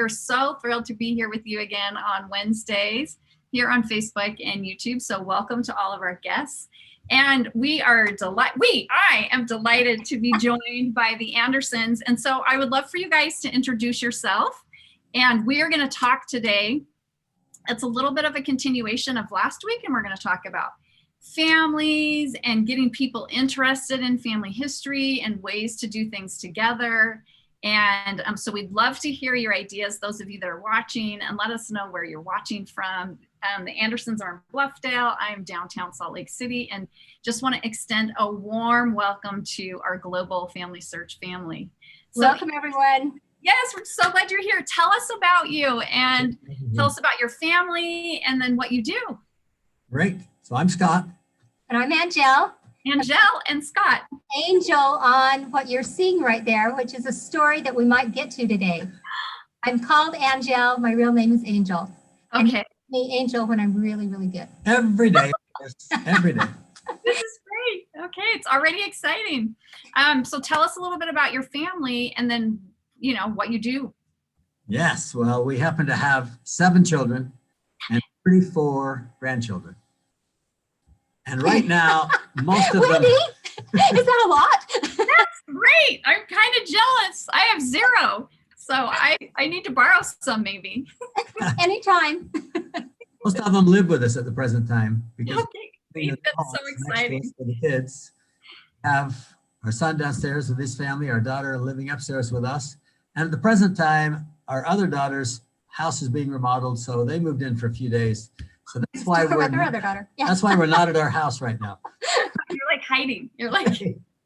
We're so thrilled to be here with you again on Wednesdays here on Facebook and YouTube. So welcome to all of our guests. And I am delighted to be joined by the Andersons. And so I would love for you guys to introduce yourself. And we are going to talk today. It's a little bit of a continuation of last week, and we're going to talk about families and getting people interested in family history and ways to do things together. And so we'd love to hear your ideas, those of you that are watching, and let us know where you're watching from. The Andersons are in Bluffdale. I'm downtown Salt Lake City, and just want to extend a warm welcome to our global Family Search family. So, welcome, everyone. Yes, we're so glad you're here. Tell us about you and tell us about your family and then what you do. Great. So I'm Scott. And I'm Angelle. Angelle and Scott. Angel on what you're seeing right there, which is a story that we might get to today. I'm called Angelle. My real name is Angel. Okay. Me Angel when I'm really, really good. Every day. Every day. This is great. Okay, it's already exciting. So tell us a little bit about your family and then, you know, what you do. Yes. Well, we happen to have 7 children and 34 grandchildren. And right now, most of them. Is that a lot? That's great. I'm kind of jealous. I have 0. So I need to borrow some maybe. Anytime. Most of them live with us at the present time because that's so exciting. for the kids. Have our son downstairs with his family, our daughter living upstairs with us. And at the present time, our other daughter's house is being remodeled, so they moved in for a few days. So that's why that's why we're not at our house right now. You're like hiding. You're like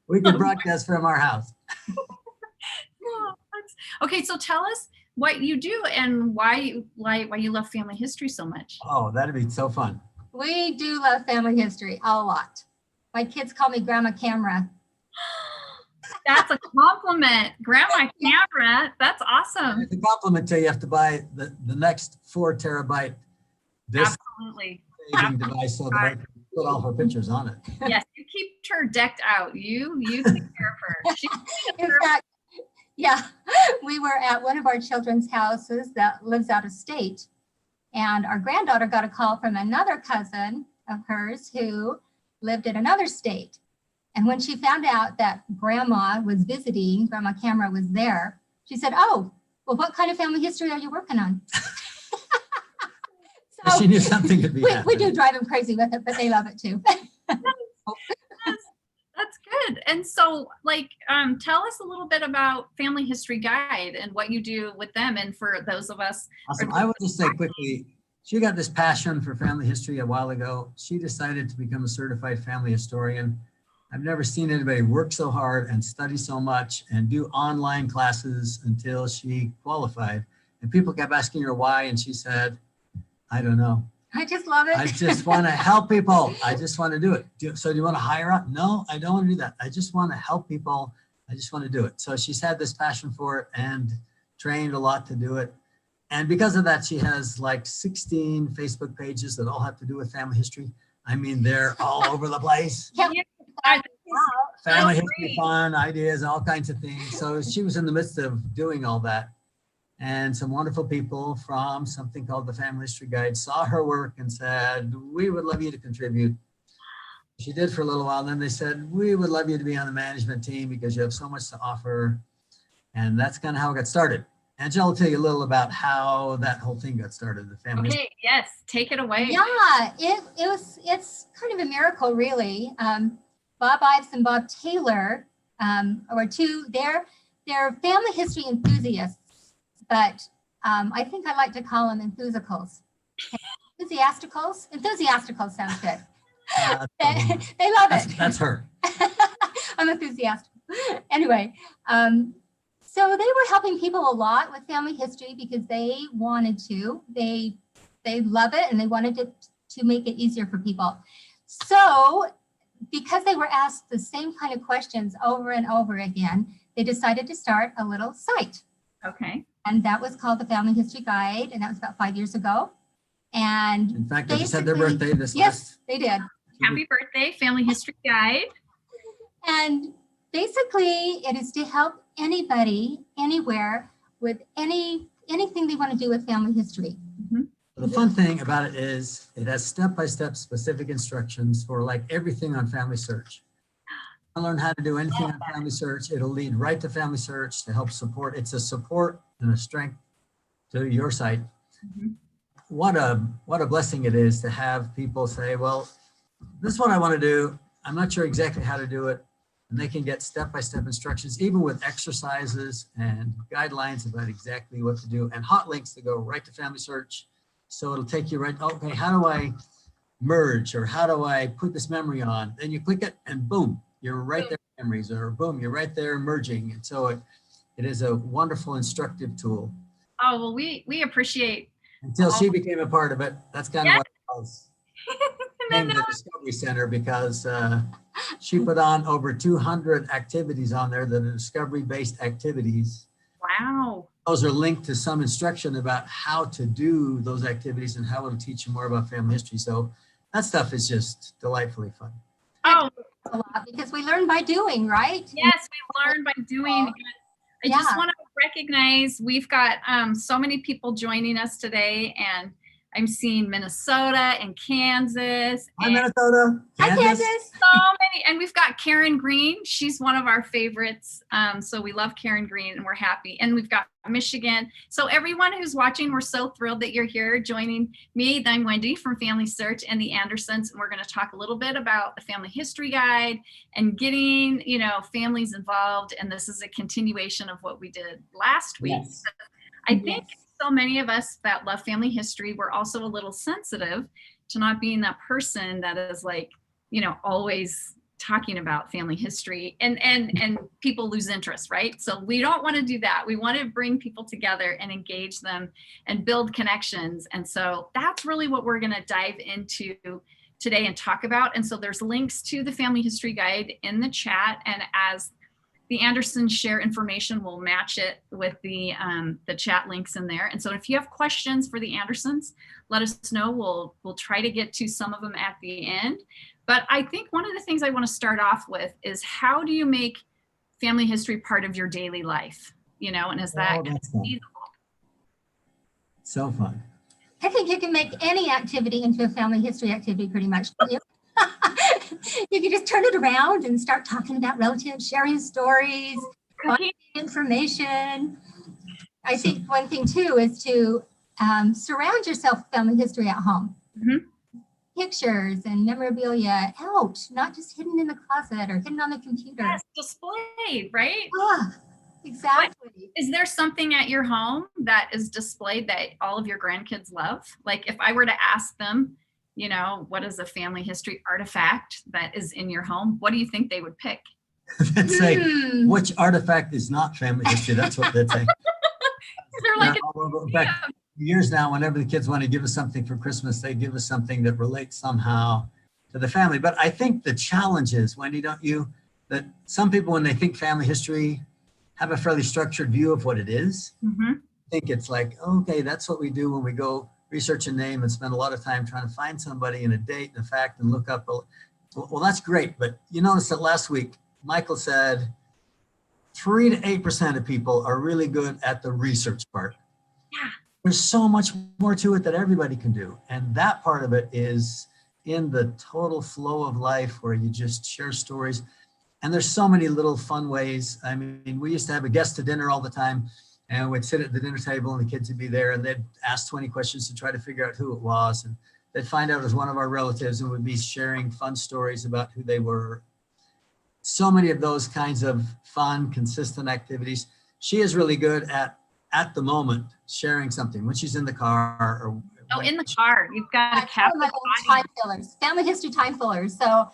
we can broadcast from our house. Okay, so tell us what you do and why you love family history so much. Oh, that'd be so fun. We do love family history a lot. My kids call me Grandma Camera. That's a compliment. Grandma Camera. That's awesome. It's a compliment till you have to buy the next 4 terabyte disc. Absolutely. Device so that I can put all her pictures on it. Yes, you keep her decked out. You take care of her. In fact, yeah, we were at one of our children's houses that lives out of state, and our granddaughter got a call from another cousin of hers who lived in another state. And when she found out that Grandma was visiting, Grandma Camera was there, she said, "Oh, well, what kind of family history are you working on?" So she knew something could be happening. We do drive them crazy with it, but they love it too. That's good. And so, tell us a little bit about Family History Guide and what you do with them. And for those of us. Awesome. I will just say quickly, she got this passion for family history a while ago. She decided to become a certified family historian. I've never seen anybody work so hard and study so much and do online classes until she qualified. And people kept asking her why, and she said, "I don't know. I just love it. I just want to help people. I just want to do it." So do you want to hire up? No, I don't want to do that. I just want to help people. I just want to do it. So she's had this passion for it and trained a lot to do it. And because of that, she has like 16 Facebook pages that all have to do with family history. I mean, they're all over the place. Family history, fun, ideas, all kinds of things. So she was in the midst of doing all that. And some wonderful people from something called the Family History Guide saw her work and said, "We would love you to contribute." She did for a little while. And then they said, "We would love you to be on the management team because you have so much to offer." And that's kind of how it got started. Angelle will tell you a little about how that whole thing got started, the family. Okay, yes, take it away. Yeah, it's kind of a miracle, really. Bob Ives and Bob Taylor are two, they're family history enthusiasts. But I think I like to call them enthusiasticals. Enthusiasticals? Enthusiasticals sounds good. They love it. That's her. I'm enthusiastic. Anyway, so they were helping people a lot with family history because they wanted to. They love it and they wanted to make it easier for people. So because they were asked the same kind of questions over and over again, they decided to start a little site. Okay. And that was called the Family History Guide, and that was about 5 years ago. And in fact, they just had their birthday this Yes, they did. Happy birthday, Family History Guide. And basically, it is to help anybody, anywhere, with any anything they want to do with family history. The fun thing about it is it has step-by-step specific instructions for like everything on Family Search. I learn how to do anything on Family Search. It'll lead right to Family Search to help support. It's a support and a strength to your site. What a blessing it is to have people say, well, this is what I want to do. I'm not sure exactly how to do it. And they can get step-by-step instructions, even with exercises and guidelines about exactly what to do, and hot links to go right to Family Search. So it'll take you right, okay, how do I merge, or how do I put this memory on? Then you click it and boom, you're right there in memories, or boom, you're right there merging. And so it is a wonderful instructive tool. Oh, well, we appreciate. Until she became a part of it, that's kind of what it was. Named the Discovery Center because she put on over 200 activities on there that are discovery-based activities. Wow. Those are linked to some instruction about how to do those activities and how it'll teach you more about family history. So that stuff is just delightfully fun. Oh, A lot, because we learn by doing, right? yes, we learn by doing. I just want to recognize we've got so many people joining us today, and I'm seeing Minnesota and Kansas. Hi, Minnesota. Hi, Kansas. So many. And we've got Karen Green. She's one of our favorites. So we love Karen Green and we're happy. And we've got Michigan. So everyone who's watching, we're so thrilled that you're here joining me. I'm Wendy from Family Search and the Andersons. And we're going to talk a little bit about the Family History Guide and getting, families involved. And this is a continuation of what we did last week. Yes. So I think so many of us that love family history, we're also a little sensitive to not being that person that is like, always talking about family history and people lose interest, right? So we don't want to do that. We want to bring people together and engage them and build connections. And so that's really what we're going to dive into today and talk about. And so there's links to the Family History Guide in the chat. And as the Andersons share information, we'll match it with the chat links in there. And so if you have questions for the Andersons, let us know. We'll try to get to some of them at the end. But I think one of the things I want to start off with is how do you make family history part of your daily life? And is that feasible? So fun. I think you can make any activity into a family history activity pretty much. You can just turn it around and start talking about relatives, sharing stories, information. I think one thing too is to surround yourself with family history at home. Pictures and memorabilia out, not just hidden in the closet or hidden on the computer. Yes, displayed, right? Exactly. Is there something at your home that is displayed that all of your grandkids love? Like if I were to ask them, what is a family history artifact that is in your home? What do you think they would pick? They'd say, which artifact is not family history? That's what they'd say. They're like, in fact, years now, whenever the kids want to give us something for Christmas, they give us something that relates somehow to the family. But I think the challenge is, Wendy, don't you, that some people, when they think family history, have a fairly structured view of what it is. I think it's like, okay, that's what we do when we go research a name and spend a lot of time trying to find somebody and a date and a fact and look up. Well, that's great. But you noticed that last week, Michael said 3 to 8% of people are really good at the research part. Yeah. There's so much more to it that everybody can do. And that part of it is in the total flow of life where you just share stories. And there's so many little fun ways. I mean, we used to have a guest to dinner all the time, and we'd sit at the dinner table and the kids would be there and they'd ask 20 questions to try to figure out who it was. And they'd find out it was one of our relatives and would be sharing fun stories about who they were. So many of those kinds of fun, consistent activities. She is really good at the moment, sharing something when she's in the car. Or in the car, you've got to capture time fillers, family history time fillers. So,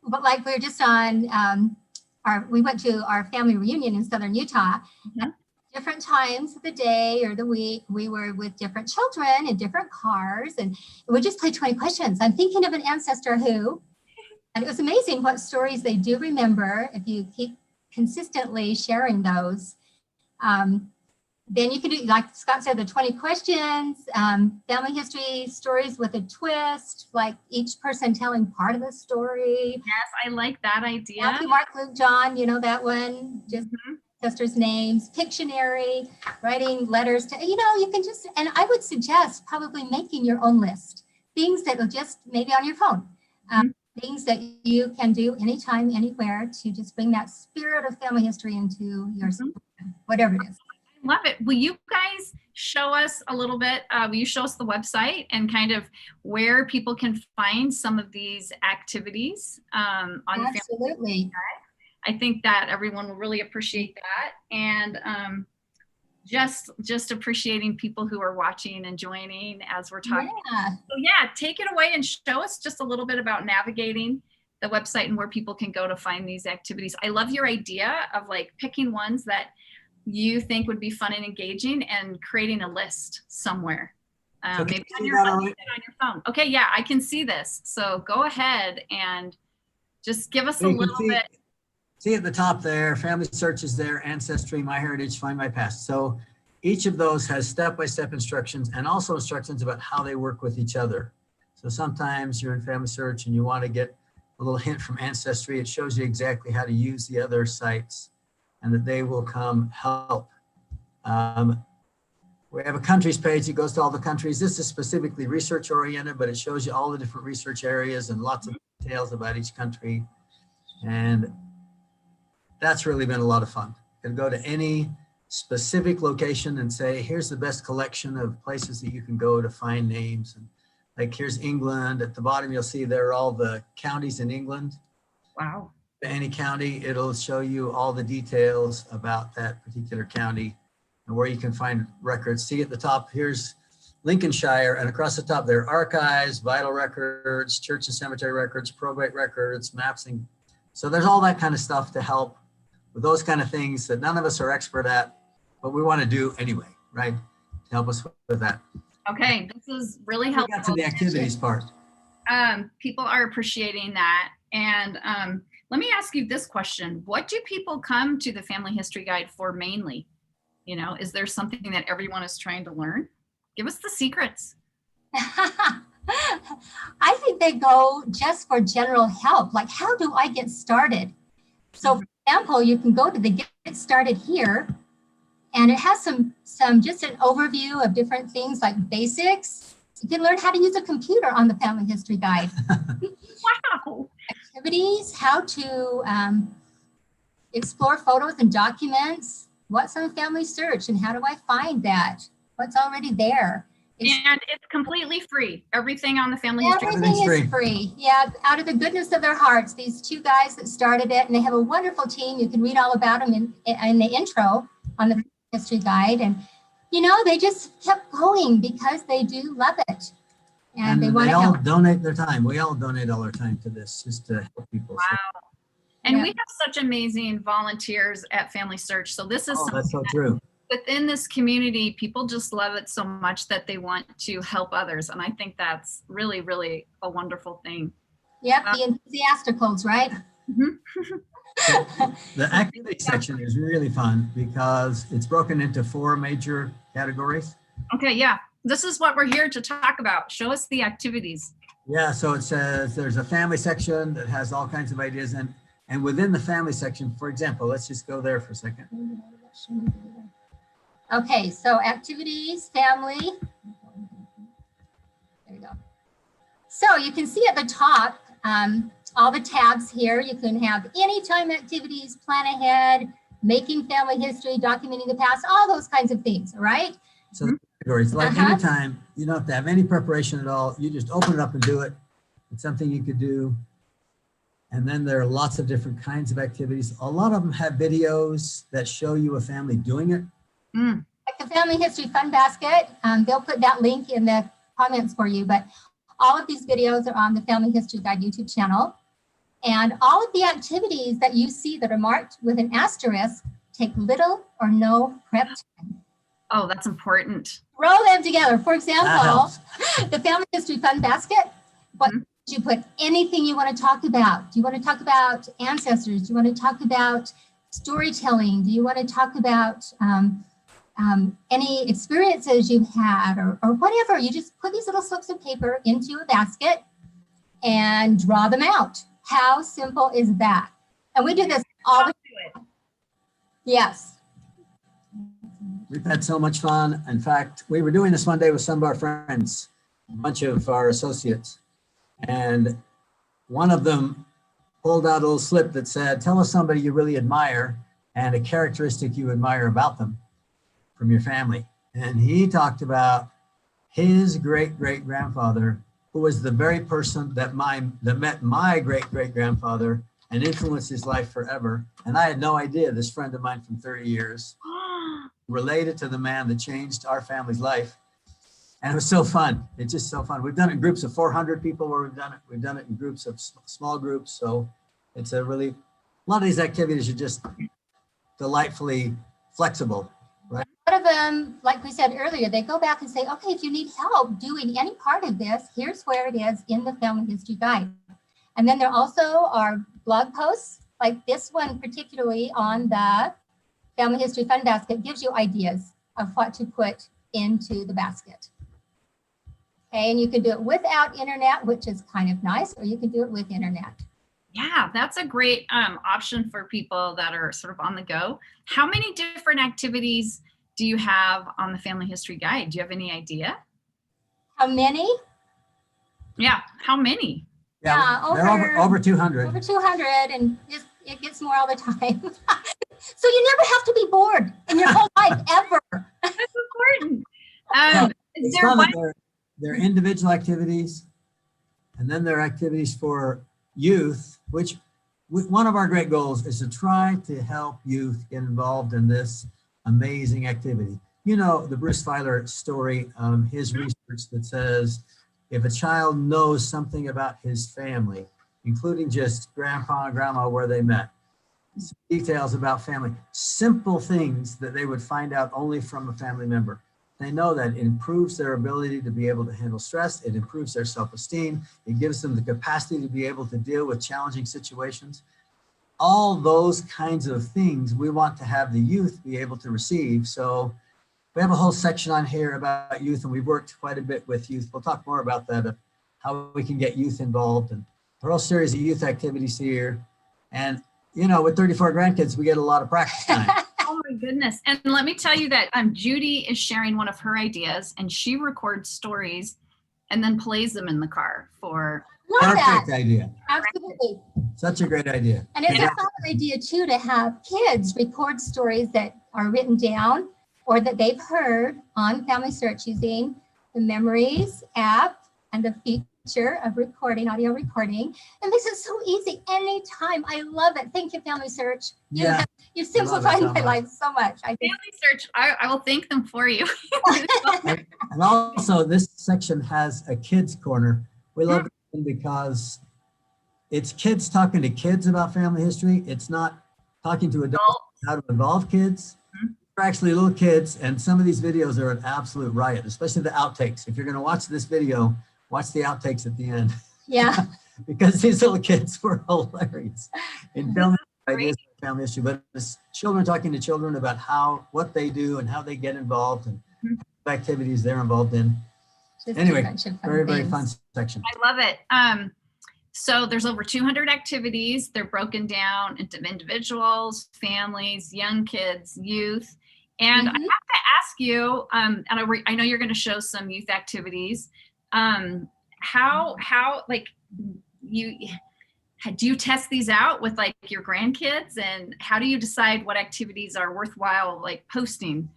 but like we were just on, we went to our family reunion in Southern Utah. Different times of the day or the week, we were with different children in different cars, and we just played 20 questions. I'm thinking of an ancestor who, and it was amazing what stories they do remember if you keep consistently sharing those. Then you can do, like Scott said, the 20 questions, family history stories with a twist, like each person telling part of the story. Yes, I like that idea. Matthew, Mark, Luke, John, that one. Just ancestors' names, Pictionary, writing letters to, you can just, and I would suggest probably making your own list, things that will just maybe on your phone, things that you can do anytime, anywhere to just bring that spirit of family history into your, whatever it is. Love it. Will you guys show us a little bit? Will you show us the website and kind of where people can find some of these activities on the family? Absolutely. I think that everyone will really appreciate that, and just appreciating people who are watching and joining as we're talking. Yeah. So yeah, take it away and show us just a little bit about navigating the website and where people can go to find these activities. I love your idea of like picking ones that you think would be fun and engaging and creating a list somewhere. So maybe on your phone. Okay, yeah, I can see this. So go ahead and just give us a little bit. See at the top there, Family Search is there, Ancestry, MyHeritage, Find My Past. So each of those has step-by-step instructions and also instructions about how they work with each other. So sometimes you're in Family Search and you want to get a little hint from Ancestry. It shows you exactly how to use the other sites and that they will come help. We have a countries page. It goes to all the countries. This is specifically research oriented, but it shows you all the different research areas and lots of details about each country. And that's really been a lot of fun. You can go to any specific location and say, here's the best collection of places that you can go to find names. And like here's England. At the bottom, you'll see there are all the counties in England. Wow. Any county, it'll show you all the details about that particular county and where you can find records. See at the top, here's Lincolnshire, and across the top there are archives, vital records, church and cemetery records, probate records, maps. And so there's all that kind of stuff to help with those kind of things that none of us are expert at, but we want to do anyway, right? To help us with that. Okay, this is really helpful. We got to the activities part. People are appreciating that. And let me ask you this question. What do people come to the Family History Guide for mainly? Is there something that everyone is trying to learn? Give us the secrets. I think they go just for general help. Like, how do I get started? So for example, you can go to the Get Started Here, and it has some just an overview of different things like basics. You can learn how to use a computer on the Family History Guide. Wow. Activities, how to explore photos and documents. What's on Family Search and how do I find that? What's already there? And it's completely free. Everything on the Family History Guide. Everything is free. Yeah, out of the goodness of their hearts, these two guys that started it, and they have a wonderful team. You can read all about them in the intro on the History Guide. And, they just kept going because they do love it. And they want to help. Donate their time. We all donate all our time to this just to help people. Wow. So. And we have such amazing volunteers at Family Search. So this is that's so true. Within this community, people just love it so much that they want to help others. And I think that's really, really a wonderful thing. Yep, the enthusiasticals, right? The activity section is really fun because it's broken into 4 major categories. Okay, yeah. This is what we're here to talk about. Show us the activities. Yeah, so it says there's a family section that has all kinds of ideas. And within the family section, for example, let's just go there for a second. Okay, so activities, family. There you go. So you can see at the top, all the tabs here. You can have anytime activities, plan ahead, making family history, documenting the past, all those kinds of things, right? So the categories, like anytime, you don't have to have any preparation at all. You just open it up and do it. It's something you could do. And then there are lots of different kinds of activities. A lot of them have videos that show you a family doing it. Like the Family History Fun Basket, they'll put that link in the comments for you, but all of these videos are on the Family History Guide YouTube channel. And all of the activities that you see that are marked with an asterisk take little or no prep time. Oh, that's important. Roll them together. For example, the Family History Fun Basket, what you put anything you want to talk about. Do you want to talk about ancestors? Do you want to talk about storytelling? Do you want to talk about any experiences you've had or whatever? You just put these little slips of paper into a basket and draw them out. How simple is that? And we do this all the time. Yes. We've had so much fun. In fact, we were doing this one day with some of our friends, a bunch of our associates, and one of them pulled out a little slip that said, tell us somebody you really admire and a characteristic you admire about them from your family. And he talked about his great-great-grandfather, who was the very person that met my great-great-grandfather and influenced his life forever. And I had no idea, this friend of mine from 30 years, related to the man that changed our family's life. And it was so fun. It's just so fun. We've done it in groups of 400 people where we've done it. We've done it in groups of small groups. So it's a lot of these activities are just delightfully flexible, right? A lot of them, like we said earlier, they go back and say, okay, if you need help doing any part of this, here's where it is in the Family History Guide. And then there also are blog posts, like this one particularly on the Family History Fun Basket gives you ideas of what to put into the basket. Okay, and you can do it without internet, which is kind of nice, or you can do it with internet. Yeah, that's a great option for people that are sort of on the go. How many different activities do you have on the Family History Guide? Do you have any idea? How many? Yeah, how many? Yeah, over 200. Over 200, and it gets more all the time. So you never have to be bored in your whole life, ever. That's important. Is It's there fun one? that they're individual activities, and then there are activities for youth, which one of our great goals is to try to help youth get involved in this amazing activity. You know, the Bruce Feiler story, his research that says, if a child knows something about his family, including just grandpa and grandma, where they met, details about family, simple things that they would find out only from a family member. They know that it improves their ability to be able to handle stress. It improves their self-esteem. It gives them the capacity to be able to deal with challenging situations. All those kinds of things we want to have the youth be able to receive. So we have a whole section on here about youth, and we've worked quite a bit with youth. We'll talk more about that, how we can get youth involved, and a whole series of youth activities here. And you know, with 34 grandkids, we get a lot of practice time. Oh my goodness. And let me tell you that Judy is sharing one of her ideas, and she records stories and then plays them in the car for. Love that. Perfect idea. Absolutely. Such a great idea. And it's a fun idea too to have kids record stories that are written down or that they've heard on Family Search using the Memories app and the feature of recording, audio recording. It makes it so easy anytime. I love it. Thank you, Family Search. You simplified my life so much. Family Search, I will thank them for you. And also this section has a kids corner. We love it because it's kids talking to kids about family history. It's not talking to adults how to involve kids. They're actually little kids, and some of these videos are an absolute riot, especially the outtakes. If you're going to watch this video, watch the outtakes at the end. Yeah. Because these little kids were hilarious in filming ideas of family history, but it's children talking to children about what they do and how they get involved and what activities they're involved in. Just anyway, a bunch of fun very things. fun section. I love it. So there's over 200 activities. They're broken down into individuals, families, young kids, youth. And I have to ask you, and I know you're going to show some youth activities. How like do you test these out with like your grandkids, and how do you decide what activities are worthwhile like posting?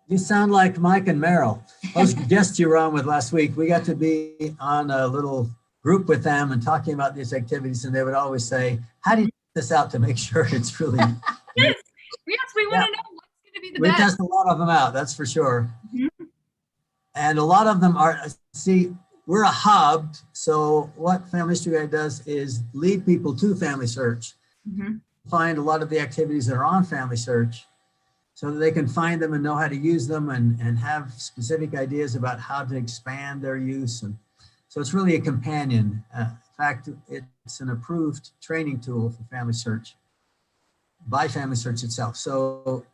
You sound like Mike and Meryl, those guests you were on with last week. We got to be on a little group with them and talking about these activities, and they would always say, how do you test this out to make sure it's really Yes, we want to know what's going to be the we best. test a lot of them out, that's for sure. And a lot of them are, see, we're a hub. So what Family History Guide does is lead people to Family Search, find a lot of the activities that are on Family Search so that they can find them and know how to use them and have specific ideas about how to expand their use. And so it's really a companion. In fact, it's an approved training tool for Family Search by Family Search itself. So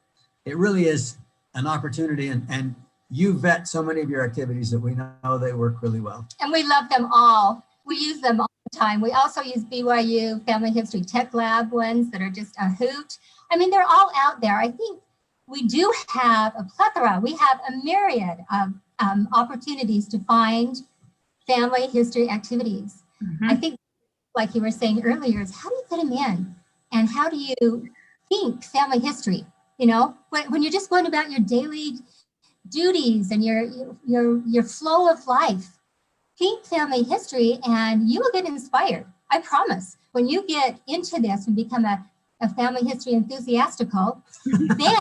it really is an opportunity, and you vet so many of your activities that we know they work really well. And we love them all. We use them all the time. We also use BYU Family History Tech Lab ones that are just a hoot. I mean, they're all out there. I think we do have a plethora. We have a myriad of opportunities to find family history activities. I think, like you were saying earlier, is how do you fit them in? And how do you think family history? You know, when you're just going about your daily duties and your flow of life, think family history and you will get inspired. I promise. When you get into this and become a family history enthusiastical, then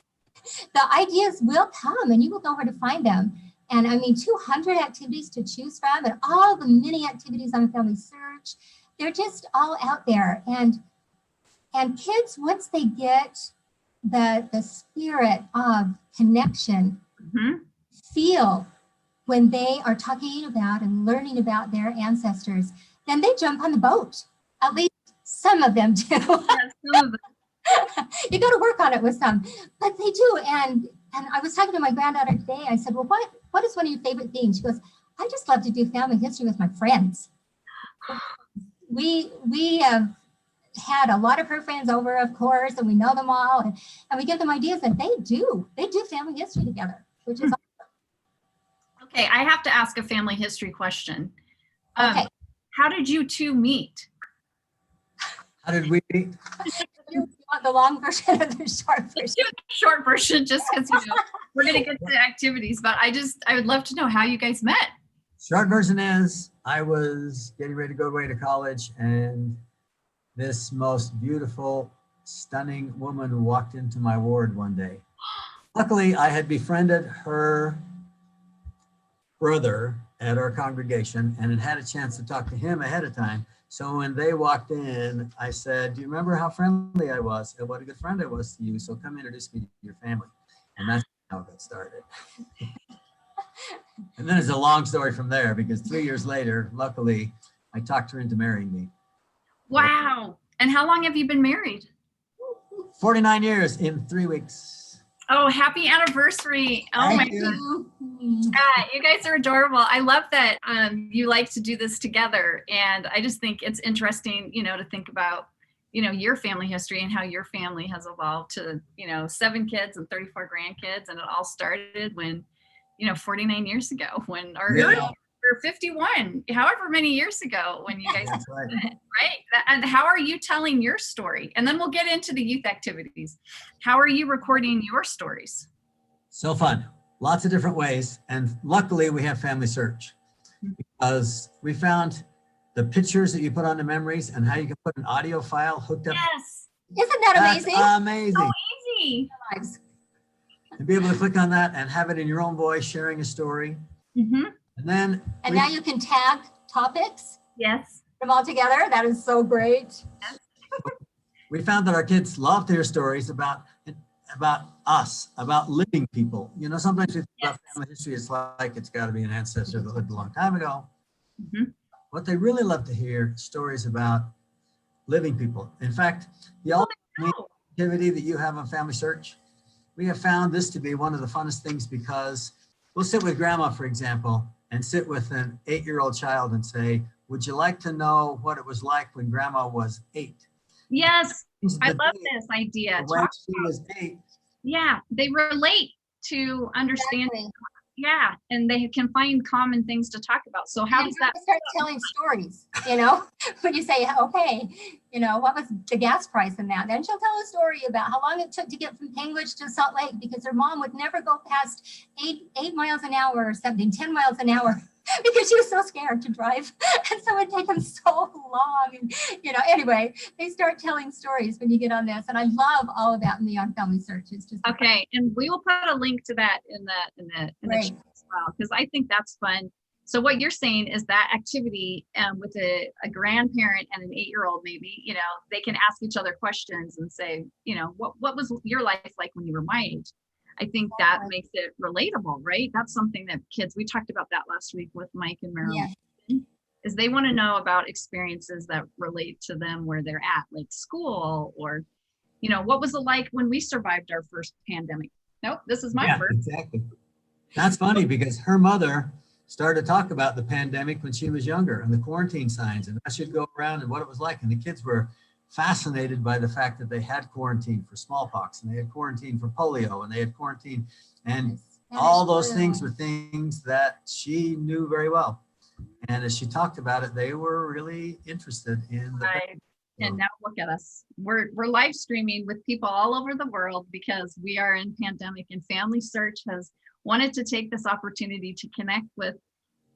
the ideas will come and you will know where to find them. And I mean, 200 activities to choose from and all the many activities on Family Search, they're just all out there. And kids, once they get the spirit of connection, feel when they are talking about and learning about their ancestors, then they jump on the boat. At least some of them do. Yes, some of them. You got to work on it with some, but they do. And I was talking to my granddaughter today. I said, well, what is one of your favorite things? She goes, I just love to do family history with my friends. We have had a lot of her friends over, of course, and we know them all, and we give them ideas, and they do family history together, which is awesome. Okay, I have to ask a family history question. Okay. How did you two meet? How did we meet? You want the long version or the short version? Let's do the short version, just because we're gonna get to activities, but I would love to know how you guys met. Short version is I was getting ready to go away to college, and this most beautiful, stunning woman walked into my ward one day. Luckily, I had befriended her brother at our congregation and had a chance to talk to him ahead of time. So when they walked in, I said, do you remember how friendly I was and what a good friend I was to you? So come introduce me to your family. And that's how it got started. And then it's a long story from there, because 3 years later, luckily, I talked her into marrying me. Wow. And how long have you been married? 49 years in 3 weeks. Oh, happy anniversary. Oh my goodness. You guys are adorable. I love that you like to do this together. And I just think it's interesting, to think about, your family history and how your family has evolved to, 7 kids and 34 grandkids. And it all started when, 49 years ago, when or 51, however many years ago, when you guys That's right. right? And how are you telling your story? And then we'll get into the youth activities. How are you recording your stories? So fun. Lots of different ways. And luckily we have Family Search, because we found the pictures that you put on the memories and how you can put an audio file hooked up. Yes. Isn't that amazing? That's amazing. So easy. To be able to click on that and have it in your own voice, sharing a story. And then now you can tag topics. Yes. Put them all together. That is so great. we found that our kids love to hear stories about us, about living people. Sometimes we think about family history, it's like it's got to be an ancestor that lived a long time ago. What they really love to hear stories about living people. In fact, the ultimate activity that you have on Family Search, we have found this to be one of the funnest things, because we'll sit with grandma, for example, and sit with an 8-year-old child and say, would you like to know what it was like when grandma was 8? Yes, I love this idea. When she was 8. Yeah, they relate to understanding. Exactly. Yeah, and they can find common things to talk about. So how does that start telling stories? When you say, okay, what was the gas price in that? Then she'll tell a story about how long it took to get from Panguitch to Salt Lake, because her mom would never go past 8 miles an hour or something, 10 miles an hour, because she was so scared to drive. And so it would take them so long. And, anyway, they start telling stories when you get on this. And I love all of that in the On Family Search. It's just okay. And we will put a link to that in the chat as well, because I think that's fun. So what you're saying is that activity with a grandparent and an 8-year-old, maybe, they can ask each other questions and say, what was your life like when you were my age? I think that makes it relatable, right? That's something that kids, we talked about that last week with Mike and Marilyn, is they want to know about experiences that relate to them where they're at, like school, or, what was it like when we survived our first pandemic? Nope, this is my first. Exactly. That's funny, because her mother started to talk about the pandemic when she was younger and the quarantine signs, and I should go around and what it was like. And the kids were fascinated by the fact that they had quarantine for smallpox, and they had quarantine for polio, and they had quarantine, and all those things were things that she knew very well. And as she talked about it, they were really interested in the. Right. And now look at us. We're live streaming with people all over the world because we are in pandemic, and Family Search has wanted to take this opportunity to connect with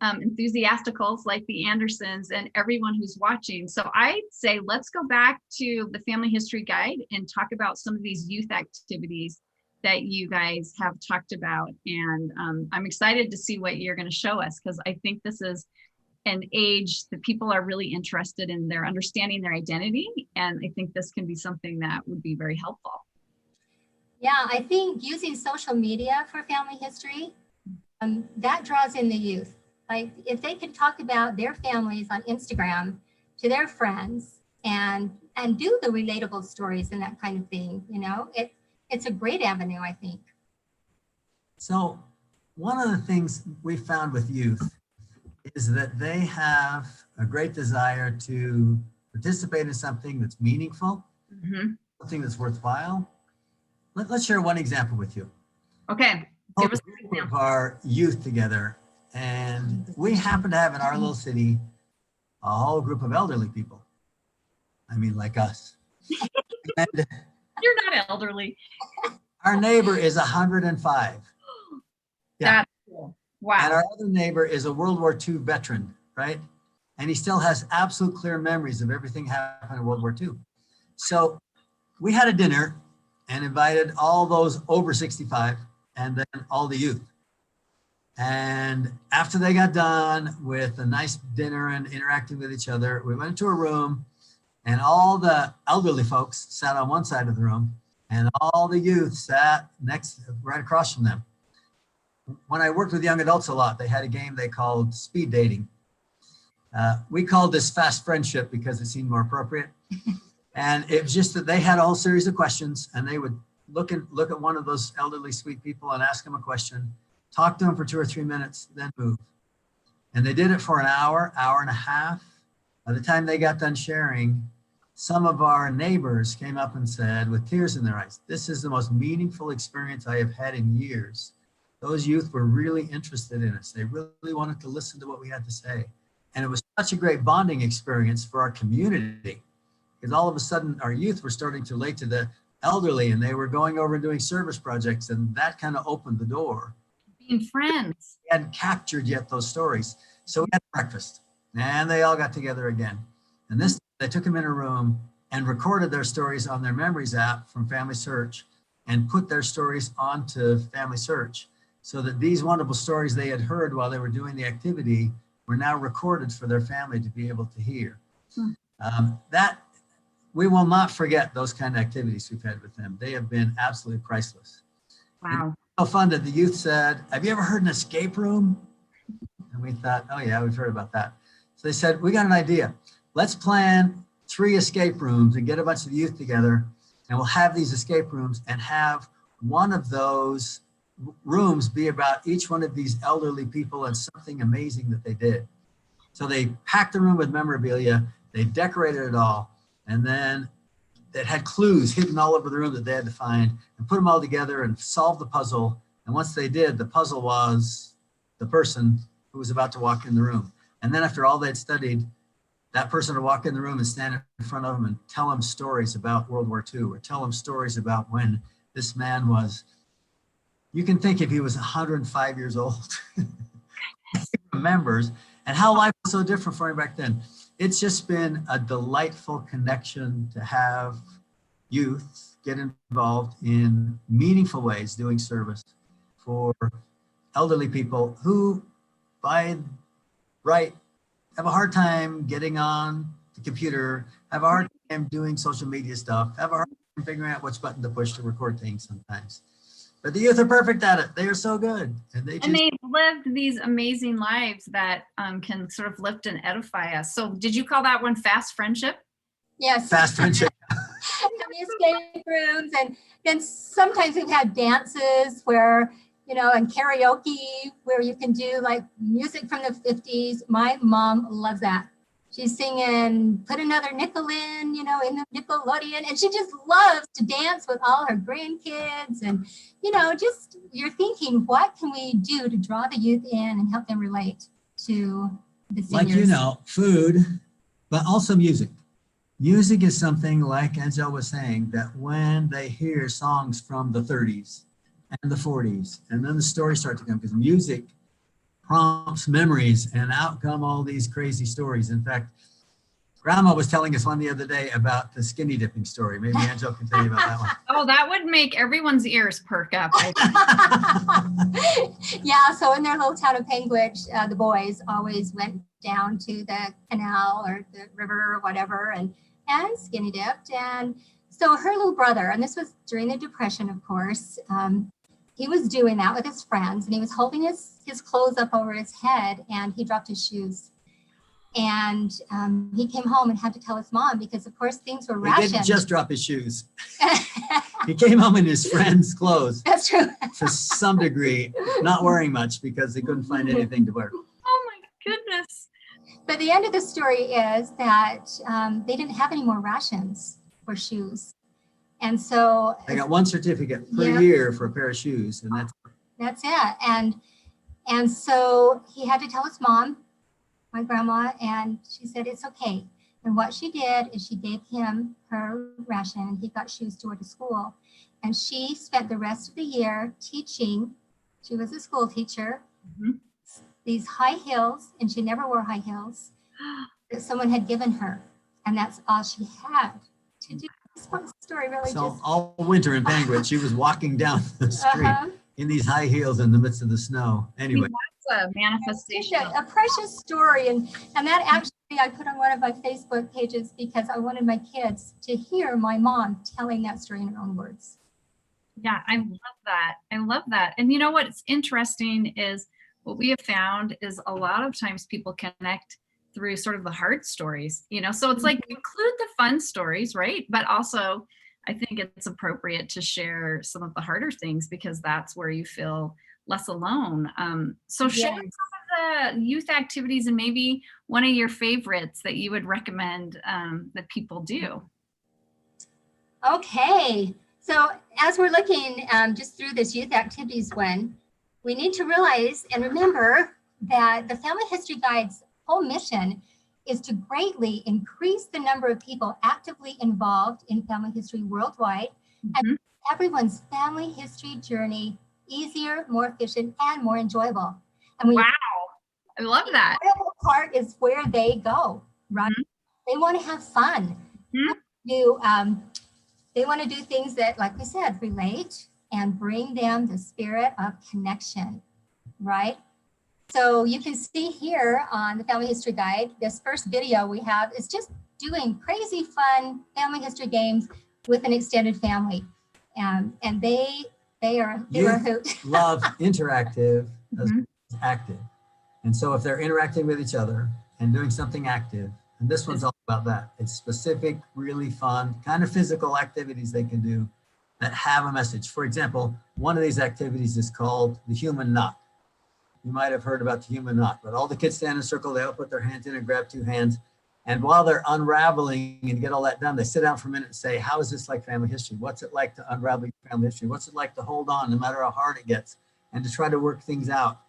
enthusiasticals like the Andersons and everyone who's watching. So I'd say let's go back to the Family History Guide and talk about some of these youth activities that you guys have talked about. And I'm excited to see what you're going to show us, because I think this is an age that people are really interested in their understanding their identity. And I think this can be something that would be very helpful. Yeah, I think using social media for family history, that draws in the youth. Like if they can talk about their families on Instagram to their friends and do the relatable stories and that kind of thing, you know, it's a great avenue, I think. So one of the things we found with youth is that they have a great desire to participate in something that's meaningful, something that's worthwhile. Let's share one example with you. Okay. Give us a group of our youth together, and we happen to have in our little city a whole group of elderly people. I mean, like us. And you're not elderly. Our neighbor is 105. Yeah. That's cool. Wow. And our other neighbor is a World War II veteran, right? And he still has absolute clear memories of everything happened in World War II. So we had a dinner and invited all those over 65 and then all the youth. And after they got done with a nice dinner and interacting with each other, we went into a room, and all the elderly folks sat on one side of the room and all the youth sat right across from them. When I worked with young adults a lot, they had a game they called speed dating. We called this fast friendship because it seemed more appropriate. And it was just that they had a whole series of questions, and they would look at one of those elderly sweet people and ask them a question, talk to them for 2 or 3 minutes, then move. And they did it for an hour, hour and a half. By the time they got done sharing, some of our neighbors came up and said, with tears in their eyes, "This is the most meaningful experience I have had in years." Those youth were really interested in us. They really wanted to listen to what we had to say. And it was such a great bonding experience for our community, because all of a sudden our youth were starting to relate to the elderly, and they were going over and doing service projects, and that kind of opened the door. Being friends. We hadn't captured yet those stories. So we had breakfast, and they all got together again. And this, they took them in a room and recorded their stories on their Memories app from Family Search and put their stories onto Family Search, so that these wonderful stories they had heard while they were doing the activity were now recorded for their family to be able to hear. That we will not forget those kind of activities we've had with them. They have been absolutely priceless. Wow. So fun that the youth said, "Have you ever heard an escape room?" And we thought, oh yeah, we've heard about that. So they said, "We got an idea. Let's plan 3 escape rooms and get a bunch of the youth together, and we'll have these escape rooms and have one of those rooms be about each one of these elderly people and something amazing that they did." So they packed the room with memorabilia, they decorated it all, and then it had clues hidden all over the room that they had to find, and put them all together and solve the puzzle. And once they did, the puzzle was the person who was about to walk in the room. And then after all they'd studied, that person would walk in the room and stand in front of them and tell them stories about World War II, or tell them stories about when this man was, you can think if he was 105 years old, he remembers, and how life was so different for him back then. It's just been a delightful connection to have youth get involved in meaningful ways doing service for elderly people who, by right, have a hard time getting on the computer, have a hard time doing social media stuff, have a hard time figuring out which button to push to record things sometimes. But the youth are perfect at it. They are so good. And they've lived these amazing lives that can sort of lift and edify us. So did you call that one Fast Friendship? Yes. Fast Friendship. And the escape rooms. And then sometimes we've had dances where, you know, and karaoke where you can do like music from the 50s. My mom loves that. She's singing, put another nickel in, you know, in the Nickelodeon. And she just loves to dance with all her grandkids. And, you know, just you're thinking, what can we do to draw the youth in and help them relate to the seniors? Like, you know, food, but also music. Music is something, like Angelle was saying, that when they hear songs from the 30s and the 40s, and then the stories start to come, because music prompts memories, and out come all these crazy stories. In fact, Grandma was telling us one the other day about the skinny dipping story. Maybe Angelle can tell you about that one. Oh, that would make everyone's ears perk up. Yeah, so in their little town of Panguitch, the boys always went down to the canal or the river or whatever and skinny dipped. And so her little brother, and this was during the Depression, of course, he was doing that with his friends, and he was holding his clothes up over his head, and he dropped his shoes. And he came home and had to tell his mom because, of course, things were rationed. He didn't just drop his shoes. He came home in his friend's clothes. That's true. To some degree, not wearing much because they couldn't find anything to wear. Oh my goodness. But the end of the story is that they didn't have any more rations for shoes. And so I got one certificate per year for a pair of shoes, and that's it. And so he had to tell his mom, my grandma, and she said, it's okay. And what she did is she gave him her ration, and he got shoes to wear to school. And she spent the rest of the year teaching. She was a school teacher. These high heels, and she never wore high heels, that someone had given her. And that's all she had to do. This story really so all winter in Panguitch, she was walking down the street in these high heels in the midst of the snow. Anyway. That's a manifestation. A precious story. And that actually I put on one of my Facebook pages because I wanted my kids to hear my mom telling that story in her own words. Yeah, I love that. I love that. And you know what's interesting is what we have found is a lot of times people connect through sort of the hard stories, you know, so it's like include the fun stories, right? But also I think it's appropriate to share some of the harder things because that's where you feel less alone. So share some of the youth activities and maybe one of your favorites that you would recommend that people do. Okay. So as we're looking just through this youth activities one, we need to realize and remember that the Family History Guide's whole mission is to greatly increase the number of people actively involved in family history worldwide and everyone's family history journey easier, more efficient, and more enjoyable. And wow, I love that. The incredible part is where they go, right? They want to have fun. They want to do things that, like we said, relate and bring them the spirit of connection, right? So you can see here on the Family History Guide, this first video we have is just doing crazy fun family history games with an extended family. And they are a hoot. Love interactive as active. And so if they're interacting with each other and doing something active, and this one's all about that. It's specific, really fun, kind of physical activities they can do that have a message. For example, one of these activities is called the human knot. You might have heard about the human knot, but all the kids stand in a circle, they all put their hands in and grab two hands. And while they're unraveling and get all that done, they sit down for a minute and say, how is this like family history? What's it like to unravel your family history? What's it like to hold on no matter how hard it gets and to try to work things out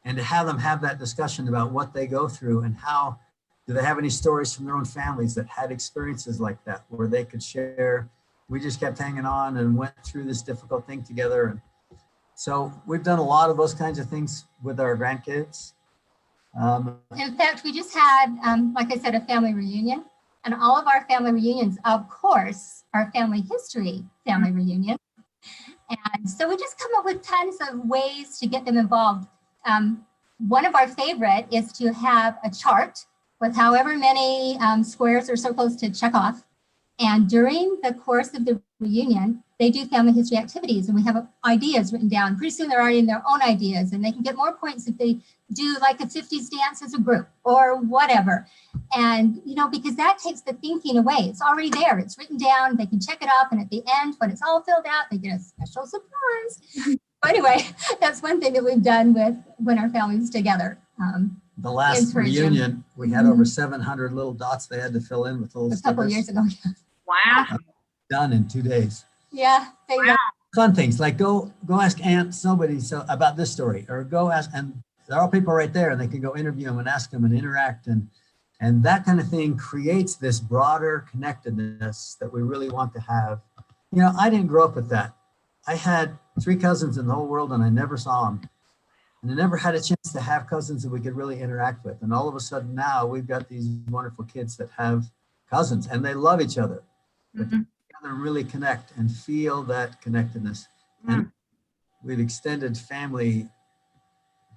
and to have them have that discussion about what they go through and how do they have any stories from their own families that had experiences like that where they could share. We just kept hanging on and went through this difficult thing together. And so we've done a lot of those kinds of things with our grandkids. In fact, we just had, like I said, a family reunion, and all of our family reunions, of course, are family history family reunion. And so we just come up with tons of ways to get them involved. One of our favorite is to have a chart with however many squares or circles to check off. And during the course of the reunion, they do family history activities and we have ideas written down. Pretty soon they're already in their own ideas and they can get more points if they do like a 50s dance as a group or whatever. And, you know, because that takes the thinking away. It's already there. It's written down. They can check it off. And at the end, when it's all filled out, they get a special surprise. But anyway, that's one thing that we've done with when our family's together. the last Inspiration. reunion, we had over 700 little dots they had to fill in with little A couple stickers. years ago. Wow. Done in 2 days. Yeah, they Wow. Fun things like go ask Aunt somebody about this story, or go ask, and there are people right there and they can go interview them and ask them and interact, and that kind of thing creates this broader connectedness that we really want to have. You know, I didn't grow up with that. I had 3 cousins in the whole world and I never saw them. And I never had a chance to have cousins that we could really interact with. And all of a sudden now we've got these wonderful kids that have cousins and they love each other. But together really connect and feel that connectedness. And we've extended family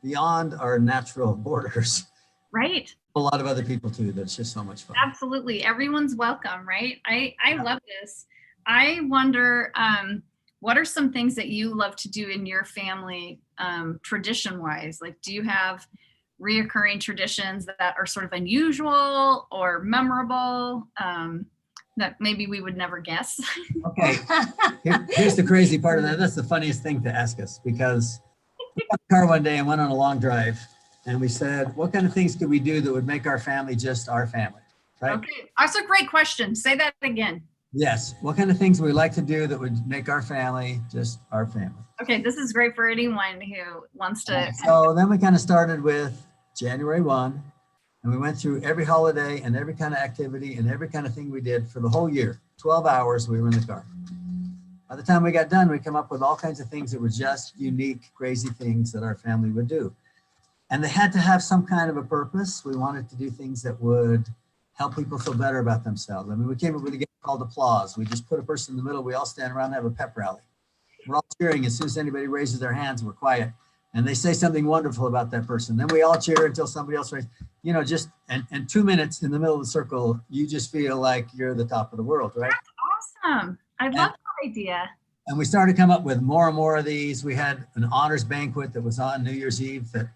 beyond our natural borders. Right. A lot of other people too. That's just so much fun. Absolutely. Everyone's welcome, right? I love this. I wonder, what are some things that you love to do in your family, tradition wise? Like, do you have reoccurring traditions that are sort of unusual or memorable, that maybe we would never guess? Okay, here's the crazy part of that. That's the funniest thing to ask us, because we got in the car one day and went on a long drive and we said, what kind of things could we do that would make our family just our family, right? Okay, that's a great question. Say that again. Yes, what kind of things we like to do that would make our family just our family? Okay, this is great for anyone who wants to. So then we kind of started with January 1, and we went through every holiday and every kind of activity and every kind of thing we did for the whole year. 12 hours we were in the car. By the time we got done, we come up with all kinds of things that were just unique, crazy things that our family would do. And they had to have some kind of a purpose. We wanted to do things that would help people feel better about themselves. I mean, we came up with a game called applause. We just put a person in the middle. We all stand around and have a pep rally. We're all cheering. As soon as anybody raises their hands, we're quiet. And they say something wonderful about that person. Then we all cheer until somebody else raises. You know, just, and 2 minutes in the middle of the circle, you just feel like you're the top of the world, right? That's awesome. I love that idea. And we started to come up with more and more of these. We had an honors banquet that was on New Year's Eve that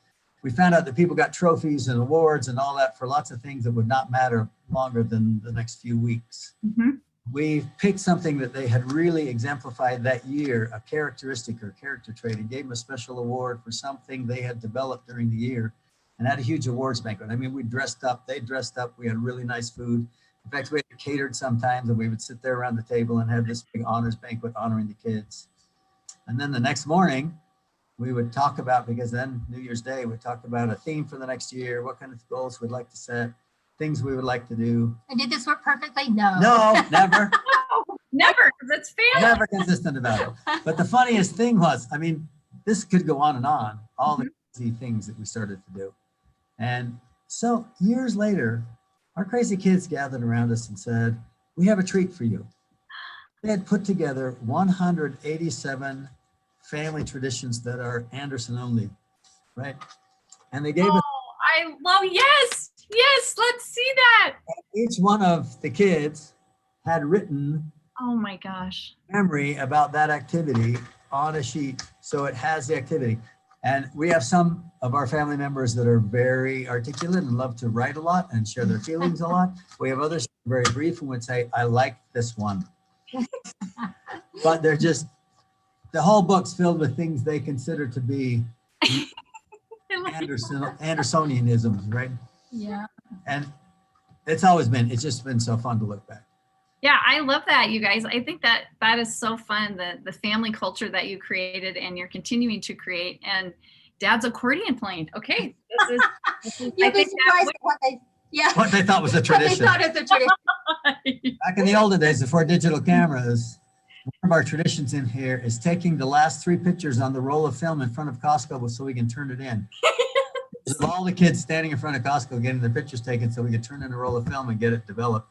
we found out that people got trophies and awards and all that for lots of things that would not matter longer than the next few weeks. We picked something that they had really exemplified that year, a characteristic or character trait, and gave them a special award for something they had developed during the year, and had a huge awards banquet. I mean, we dressed up, they dressed up, we had really nice food. In fact, we had catered sometimes, and we would sit there around the table and have this big honors banquet honoring the kids. And then the next morning, we would talk about, because then New Year's Day, we'd talk about a theme for the next year, what kind of goals we'd like to set, things we would like to do. And did this work perfectly? No. No, never. Never, because it's family. Never consistent about it. But the funniest thing was, I mean, this could go on and on, all the crazy things that we started to do. And so years later, our crazy kids gathered around us and said, we have a treat for you. They had put together 187 family traditions that are Anderson only, right? And they gave us. I love, yes, let's see that. Each one of the kids had written, oh my gosh, memory about that activity on a sheet. So it has the activity. And we have some of our family members that are very articulate and love to write a lot and share their feelings a lot. We have others who are very brief and would say, I like this one. But they're just, the whole book's filled with things they consider to be Andersonianisms, right? Yeah. And it's just been so fun to look back. Yeah, I love that, you guys. I think that is so fun, the family culture that you created and you're continuing to create. And Dad's accordion playing. Okay, this is You'd be surprised at what they thought was a tradition. What they thought was a tradition. Back in the olden days, before digital cameras, one of our traditions in here is taking the last 3 pictures on the roll of film in front of Costco so we can turn it in. Of all the kids standing in front of Costco getting their pictures taken so we can turn in a roll of film and get it developed.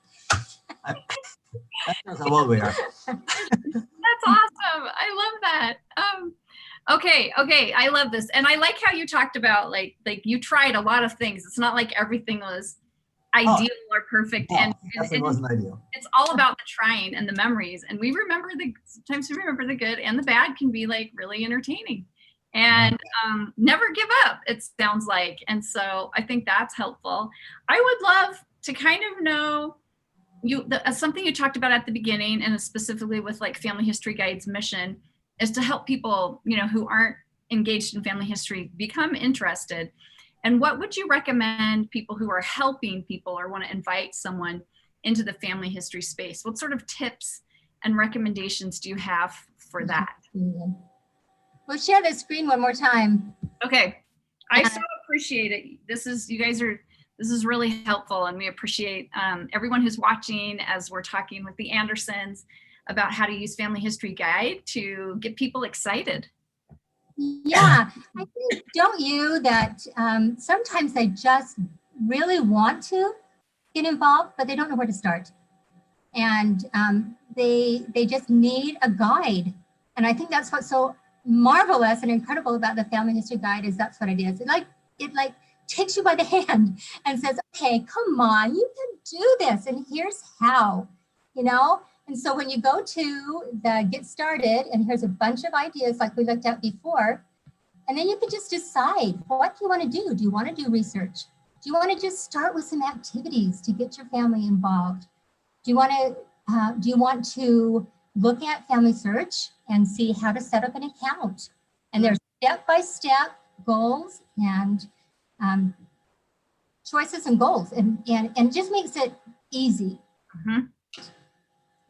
That's how old we are. That's awesome. I love that. Okay. I love this. And I like how you talked about like you tried a lot of things. It's not like everything was ideal or perfect. And it wasn't ideal. It's all about the trying and the memories. And sometimes we remember the good, and the bad can be like really entertaining. And never give up, it sounds like. And so I think that's helpful. I would love to kind of know something you talked about at the beginning, and specifically with like Family History Guide's mission is to help people, who aren't engaged in family history become interested. And what would you recommend people who are helping people or want to invite someone into the family history space? What sort of tips and recommendations do you have for that? We'll share the screen one more time. Okay. I so appreciate it. This is really helpful, and we appreciate everyone who's watching as we're talking with the Andersons about how to use Family History Guide to get people excited. Yeah, I think, don't you, that sometimes they just really want to get involved, but they don't know where to start. And they just need a guide. And I think that's what's so marvelous and incredible about the Family History Guide is that's what it is. It like takes you by the hand and says, okay, come on, you can do this. And here's how, you know? And so when you go to the Get Started, and here's a bunch of ideas like we looked at before, and then you can just decide, what do you want to do? Do you want to do research? Do you want to just start with some activities to get your family involved? Do you want to look at Family Search and see how to set up an account? And there's step-by-step goals and choices and goals, and it just makes it easy. Mm-hmm.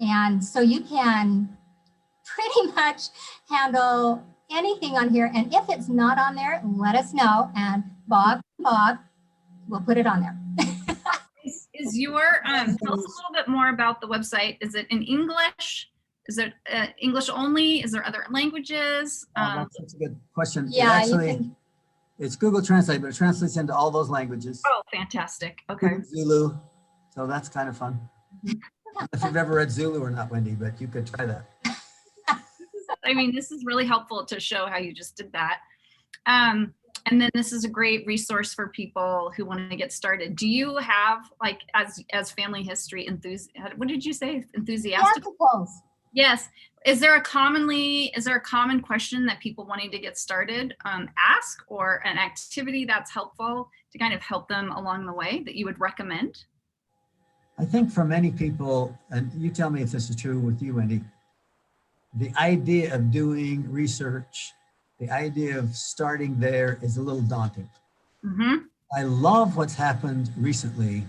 And so you can pretty much handle anything on here. And if it's not on there, let us know. And Bob will put it on there. Is your, tell us a little bit more about the website. Is it in English? Is it English only? Is there other languages? That's a good question. Yeah, it's Google Translate, but it translates into all those languages. Oh, fantastic. Okay. Zulu. So that's kind of fun. If you've ever read Zulu or not, Wendy, but you could try that. I mean, this is really helpful to show how you just did that. And then this is a great resource for people who want to get started. Do you have, like, as family history enthusiast, what did you say? Enthusiastic? Yes. Is there a common question that people wanting to get started ask, or an activity that's helpful to kind of help them along the way that you would recommend? I think for many people, and you tell me if this is true with you, Wendy, the idea of doing research, the idea of starting there is a little daunting. Mm-hmm. I love what's happened recently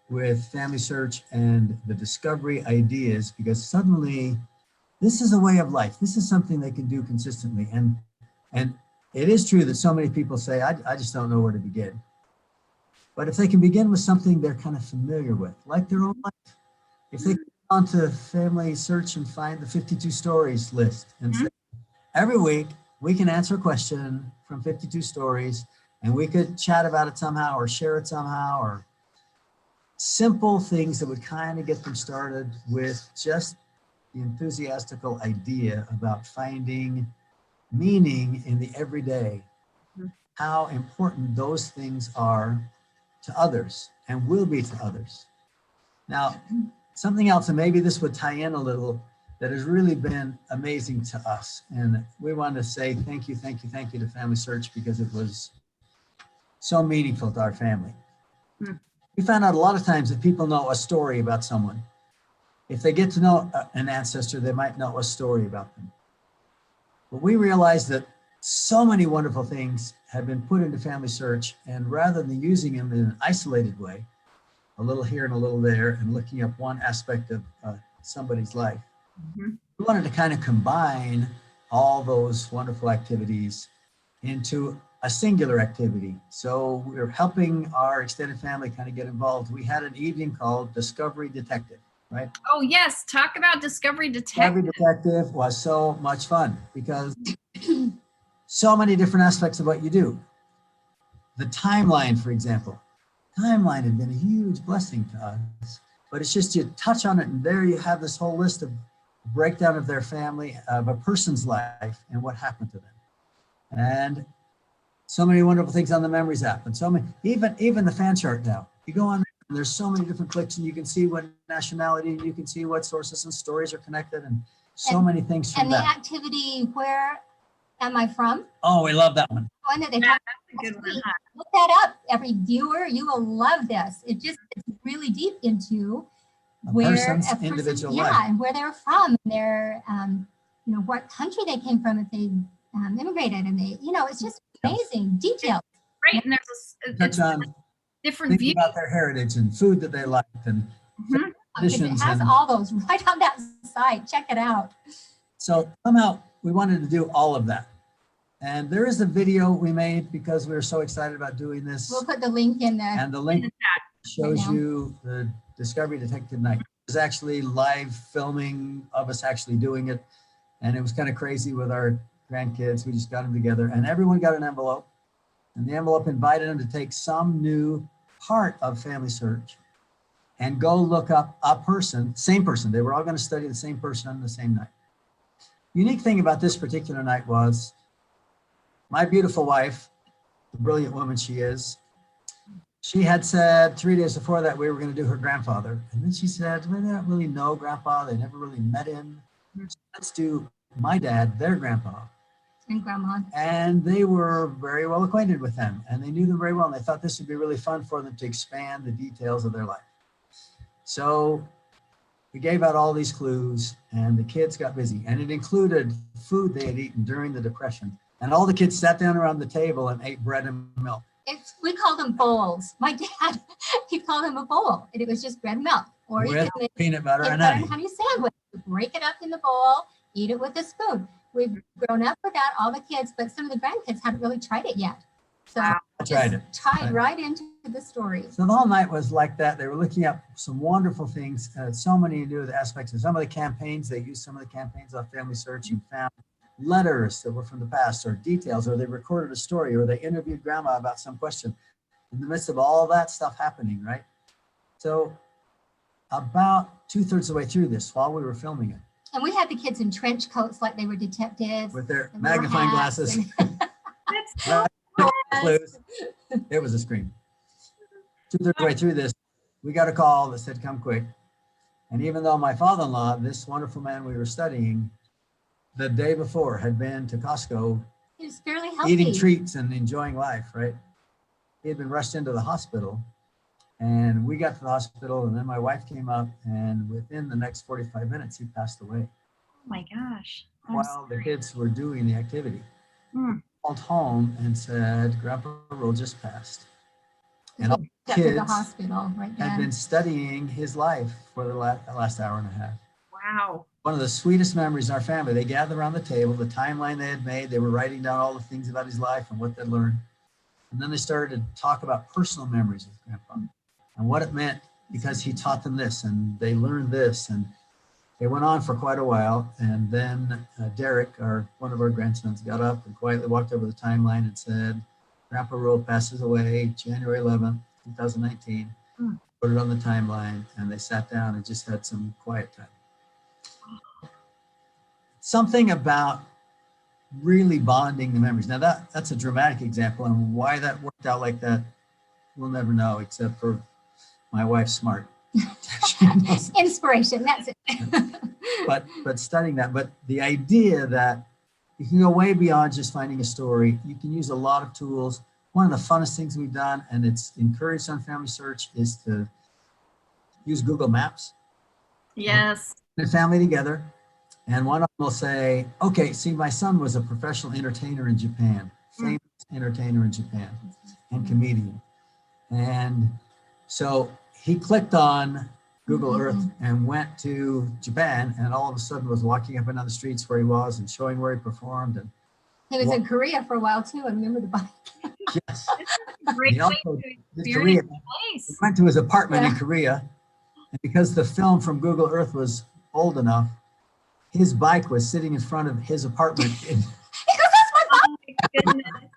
with Family Search and the discovery ideas, because suddenly this is a way of life. This is something they can do consistently. And it is true that so many people say, I just don't know where to begin. But if they can begin with something they're kind of familiar with, like their own life, if they go onto Family Search and find the 52 stories list and say, every week we can answer a question from 52 stories, and we could chat about it somehow or share it somehow, or simple things that would kind of get them started with just the enthusiastical idea about finding meaning in the everyday, how important those things are to others and will be to others. Now, something else, and maybe this would tie in a little, that has really been amazing to us. And we want to say thank you to Family Search, because it was so meaningful to our family. We found out a lot of times that people know a story about someone. If they get to know an ancestor, they might know a story about them. But we realized that so many wonderful things have been put into Family Search, and rather than using them in an isolated way, a little here and a little there, and looking up one aspect of somebody's life, we wanted to kind of combine all those wonderful activities into a singular activity. So we're helping our extended family kind of get involved. We had an evening called Discovery Detective, right? Oh yes, talk about Discovery Detective. Discovery Detective was so much fun because so many different aspects of what you do. The timeline, for example. Timeline had been a huge blessing to us, but it's just you touch on it and there you have this whole list of breakdown of their family, of a person's life and what happened to them. And so many wonderful things on the Memories app, and so many, even the fan chart now. You go on, and there's so many different clicks, and you can see what nationality, and you can see what sources and stories are connected, and so many things from that. And the activity, Where Am I From? Oh, we love that one. One that they talk That's a good one. Look that up, every viewer. You will love this. It's really deep into where person's a person, individual yeah, life. and where they're from, their, what country they came from, if they immigrated, and they, it's just amazing details. Right, and there's touch it's on different thinking views. about their heritage and food that they liked and Mhm. It traditions. has And all those right on that site. Check it out. so somehow we wanted to do all of that. And there is a video we made because we were so excited about doing this. We'll put the link in there. And the link shows now. you the Discovery Detective Night. It was actually live filming of us actually doing it. And it was kind of crazy with our grandkids. We just got them together and everyone got an envelope. And the envelope invited them to take some new part of Family Search and go look up a person, same person. They were all going to study the same person on the same night. Unique thing about this particular night was my beautiful wife, the brilliant woman she is, she had said 3 days before that we were going to do her grandfather. And then she said, well, they don't really know grandpa. They never really met him. So let's do my dad, their grandpa. And grandma. And they were very well acquainted with them and they knew them very well. And they thought this would be really fun for them to expand the details of their life. So we gave out all these clues and the kids got busy and it included food they had eaten during the Depression. And all the kids sat down around the table and ate bread and milk. We call them bowls. My dad, he called them a bowl and it was just bread and milk. Or you With can make peanut butter and peanut honey. and honey sandwich. Break it up in the bowl, eat it with a spoon. We've grown up with that, all the kids, but some of the grandkids hadn't really tried it yet. So Wow. I tried it. tied right into the story. So the whole night was like that. They were looking up some wonderful things, so many new aspects of some of the campaigns. They used some of the campaigns on Family Search and found letters that were from the past or details, or they recorded a story, or they interviewed grandma about some question in the midst of all that stuff happening, right? So about 2/3 of the way through this, while we were filming it, And we had the kids in trench coats like they were detectives. with their and little magnifying hats glasses, and- That's so clues, it was a scream. 2/3 of the way through this, we got a call that said, come quick. And even though my father-in-law, this wonderful man we were studying, the day before had been to Costco He was fairly healthy. eating treats and enjoying life, right? He had been rushed into the hospital and we got to the hospital and then my wife came up and within the next 45 minutes, he passed away Oh my gosh. I'm while the sorry. kids were doing the activity. Hmm. Called home and said, Grandpa Roll just passed. And all Got the to the kids hospital right had then. been studying his life for the last hour and a half. Wow. One of the sweetest memories in our family. They gathered around the table, the timeline they had made, they were writing down all the things about his life and what they'd learned. And then they started to talk about personal memories of Grandpa and what it meant because he taught them this and they learned this. And it went on for quite a while. And then Derek, one of our grandsons, got up and quietly walked over the timeline and said, Grandpa Roll passes away January 11th, 2019. Put it on the timeline and they sat down and just had some quiet time. Something about really bonding the memories. Now that's a dramatic example and why that worked out like that, we'll never know except for my wife's smart. She knows. Inspiration, that's it. But studying that, but the idea that you can go way beyond just finding a story. You can use a lot of tools. One of the funnest things we've done, and it's encouraged on Family Search, is to use Google Maps. Yes. The family together. And one of them will say, okay, see, my son was a professional entertainer in Japan, famous entertainer in Japan and comedian. And so he clicked on Google Earth and went to Japan and all of a sudden was walking up and down the streets where he was and showing where he performed. And He was in Korea for a while too. I remember the bike. yes, Great he way also to did experience Korea. the He place. went to his apartment in Yeah. Korea. And because the film from Google Earth was old enough, his bike was sitting in front of his apartment. He goes, that's my bike. Oh my goodness.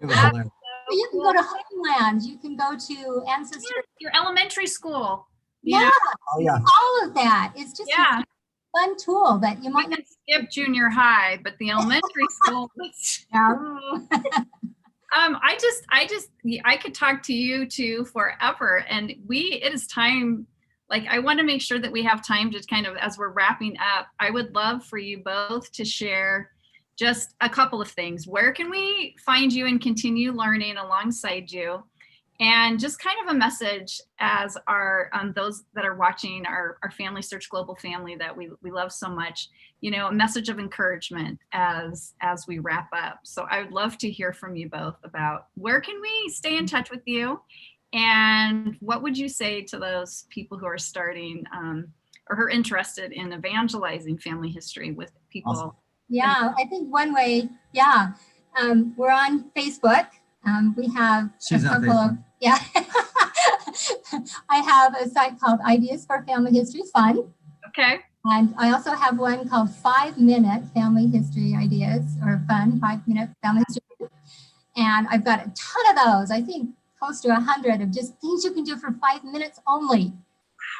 It was hilarious. You can go to Homeland. You can go to Ancestry. Your elementary school. You Yeah, know, Oh yeah. all of that. It's just yeah. a fun tool that you You might not can skip junior high, but the elementary school. know. I could talk to you two forever. And it is time. Like, I want to make sure that we have time to kind of, as we're wrapping up, I would love for you both to share just a couple of things. Where can we find you and continue learning alongside you? And just kind of a message as our those that are watching our Family Search Global family that we love so much, you know, a message of encouragement as we wrap up. So I would love to hear from you both about where can we stay in touch with you, and what would you say to those people who are starting or who are interested in evangelizing family history with people? Awesome. Yeah, I think one way, we're on Facebook. We have She's a on couple of, Facebook. yeah. I have a site called Ideas for Family History Fun. Okay. And I also have one called 5-Minute Family History Ideas or Fun, 5-Minute Family History. And I've got a ton of those. I think close to 100 of just things you can do for 5 minutes only.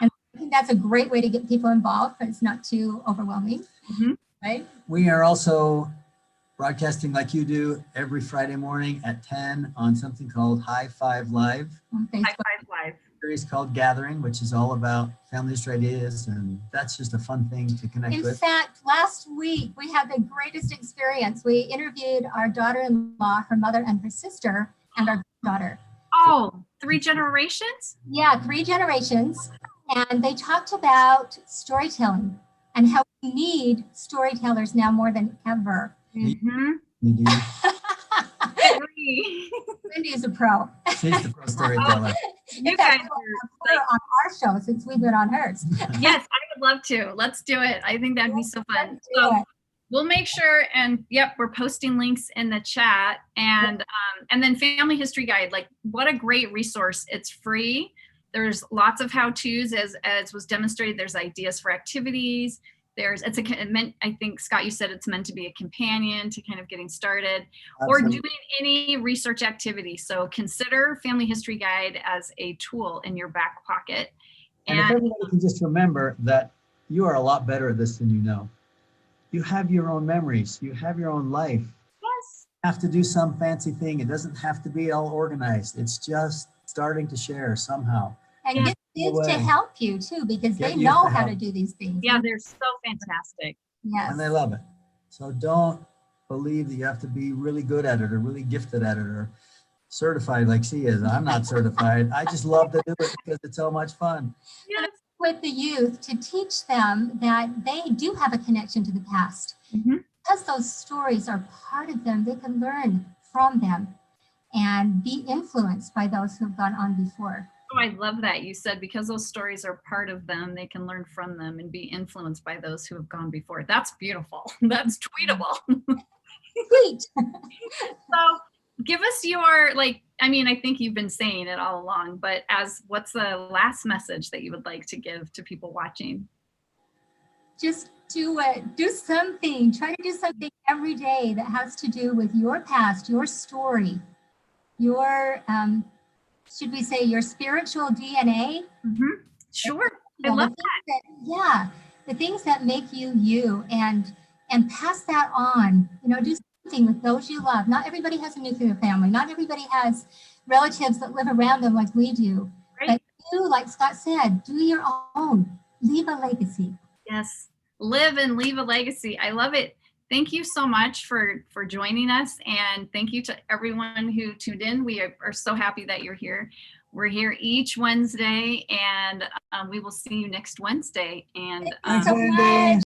And I think that's a great way to get people involved, but it's not too overwhelming, right? We are also broadcasting like you do every Friday morning at 10 on something called High Five Live. On High Facebook. Five Live. Series called Gathering, which is all about family history ideas, and that's just a fun thing to connect In with. fact, last week we had the greatest experience. We interviewed our daughter-in-law, her mother and her sister, and our daughter. Oh, 3 generations? Yeah, 3 generations. And they talked about storytelling and how we need storytellers now more than ever. Mm-hmm. You do. Cindy is a pro. She's the pro storyteller. You guys are Her on our show since we've been on hers. yes, I would love to. Let's do it. I think that'd be so fun. Let's do So it. we'll make sure, and yep, we're posting links in the chat, and then Family History Guide, like what a great resource. It's free. There's lots of how-tos as was demonstrated. There's ideas for activities. I think Scott, you said it's meant to be a companion to kind of getting started or Absolutely. doing any research activity. So consider Family History Guide as a tool in your back pocket. And if everybody can just remember that you are a lot better at this than you know. You have your own memories. You have your own life. Yes. You have to do some fancy thing. It doesn't have to be all organized. It's just starting to share somehow. And Yeah. get kids to help you too, because Get they youth know to how help. to do these things. Yeah, they're so fantastic. Yes. And they love it. So don't believe that you have to be really good at it or really gifted at it or certified like she is. I'm not certified. I just love to do it because it's so much fun. Yes. With the youth to teach them that they do have a connection to the past. Mhm. Because those stories are part of them, they can learn from them and be influenced by those who've gone on before. Oh, I love that you said because those stories are part of them, they can learn from them and be influenced by those who have gone before. That's beautiful. That's tweetable. Sweet. So give us your, I think you've been saying it all along, but what's the last message that you would like to give to people watching? Just do it. Do something. Try to do something every day that has to do with your past, your story, your, should we say your spiritual DNA? Mm-hmm. Sure. I You know, love the things that, the things that make you you, and pass that on. You know, do something with those you love. Not everybody has a nuclear family. Not everybody has relatives that live around them like we do. Right. But you, like Scott said, do your own. Leave a legacy. Yes. Live and leave a legacy. I love it. Thank you so much for joining us. And thank you to everyone who tuned in. We are so happy that you're here. We're here each Wednesday, and we will see you next Wednesday. And Thanks so much.